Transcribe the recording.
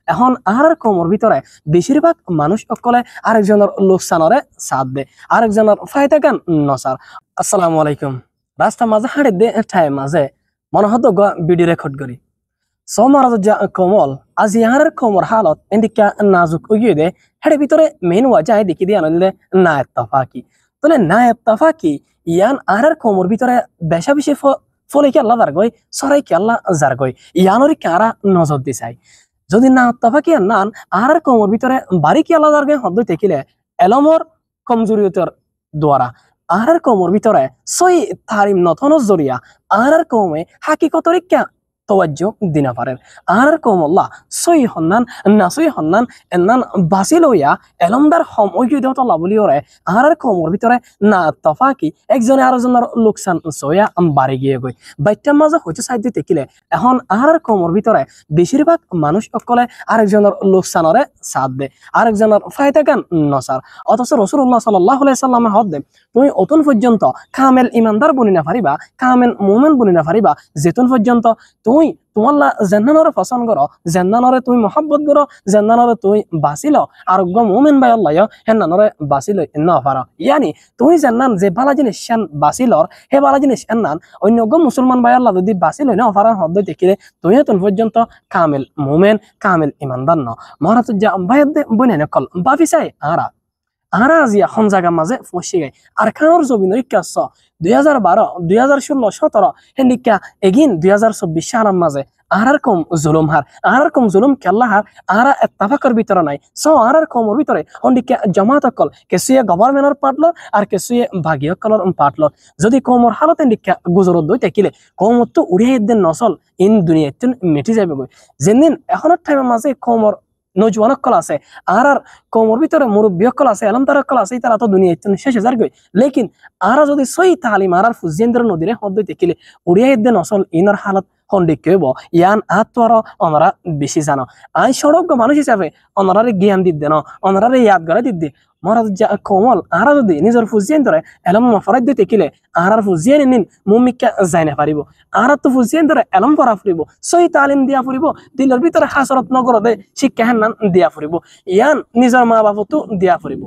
এখন আর কমর ভিতরে বেশিরভাগ মানুষ সকলে আরেকজনের লোকসানরে সাথ দে, আরেকজনের ফায়দা গান নসার। আসসালামু আলাইকুম। রাস্তা মাঝে হাঁটে দে ঠাই মাঝে মনে হতো ভিডিও রেকর্ড করি সমারাজ কমল আজ ইয়ার কমর হালত এদিকে নাজুক উগিয়ে দে হেডে ভিতরে মেন ওয়াজা দেখি দিয়ে আনলে না এত্তাফাকি তাহলে না এত্তাফাকি ইয়ান আর কমর ভিতরে বেশা বেশি ফলে কি আল্লাহ দারগই সরাই কি আল্লাহ জারগই ইয়ানরি কারা নজর দিছাই যদি না এত্তাফাকি নান আর কমর ভিতরে বাড়ি কি আল্লাহ দারগই হদ্দ দেখিলে এলমর কমজোরিয়তের দ্বারা আর কমর ভিতরে সই তারিম নথনর জরিয়া আর কমে হাকিকতরিকা توجه দিনা পারেন আর কমল্লা সই হন্নান না সই হন্নান এন্নান বাসিলইয়া এলমদার হম ওইকিদে তল্লা বলি ওরে আর কমর ভিতরে না তফাকি একজনে আরেকজনের লোকসান সইয়া বাড়ি গিয়ে গই বাইটার মাঝে হইতে সাইড দেখিলে এখন আর কমর ভিতরে বেশিরভাগ মানুষ সকলে আরেকজনের লোকসানরে সাথ দে, আরেকজনের ফায়দা গান নসার। অথচ রাসূলুল্লাহ সাল্লাল্লাহু আলাইহি সাল্লামে হদ দে তুমি অতন পর্যন্ত কামেল ইমানদার বনি না পারিবা, কামেল মুমিন বনি না পারিবা যেতন পর্যন্ত তুমি তোমাল্লা জান্নানরে পছন্দ করো, জান্নানরে তুমি মহব্বত করো, জান্নানরে তুমি বাঁচিল আরোগ্য মুমিন বাই আল্লাহ হেন্নানরে বাঁচিল না পারো। ইয়ানি তুমি জান্নান যে বালা জিনিস শান বাঁচিলর হে বালা জিনিস এন্নান অন্যজ্ঞ মুসলমান বাই আল্লাহ যদি বাঁচিল না পারার হদ্দ দেখিলে তুমি তখন পর্যন্ত কামেল মুমিন কামেল ইমানদার ন মহারাজ যা ভাইয়াদ বনে নকল বাফি চাই আরা আরা আজি এখন জায়গা মাঝে ফসি গাই আর খানোর জমিনের ইকাশ 2012 2016 17 হেন্ডিকা এগিন 2024 সালের মাঝে আর কম জুলুম হার আর কম জুলুম কেল্লা হার আর এত্তাফাকর ভিতরে নাই সো আর কমর ভিতরে হন্ডিকা জামাত কল কেসুয়ে গভর্নমেন্টর পাটলো আর কেসুয়ে ভাগীয় কলর পাটলো যদি কমর হালত হেন্ডিকা গুজরত দই থাকিলে কমর তো উড়িয়ে দেন নসল ইন দুনিয়াতে মিটি যাবে গই যেদিন এখনের টাইমের মাঝে কমর নজওয়ান কল আছে আর কমর ভিতরে মুরব্বী কল আছে এলম তার কল আছে তারা তো দুনিয়া শেষ হাজার গই লেকিন আর যদি সই তালিম আর ফুজিয়েন্দ্র নদীরে হদ দেখিলে উড়িয়া দেন অসল ইনর হালত হন্ডিক কেব ইয়ান আত্মার ওনারা বেশি জানো আই সড়ক মানুষ হিসাবে ওনারারে জ্ঞান দিত দেন ওনারারে ইয়াদ করে দিত দে মহারাজ কমল আর যদি নিজের ফুজিয়েন্দ্রে এলম মফরাদ দিয়ে দেখিলে আর ফুজিয়ে নিন মুমিকা যাই না পারিব আর তো ফুজিয়েন্দ্রে এলম পড়া ফুরিব সই তালিম দিয়া ফুরিব দিলের ভিতরে হাসরত নগর দে শিক্ষা হেন দিয়া ফুরিব ইয়ান নিজের মা বাপতো দিয়া ফুরিব।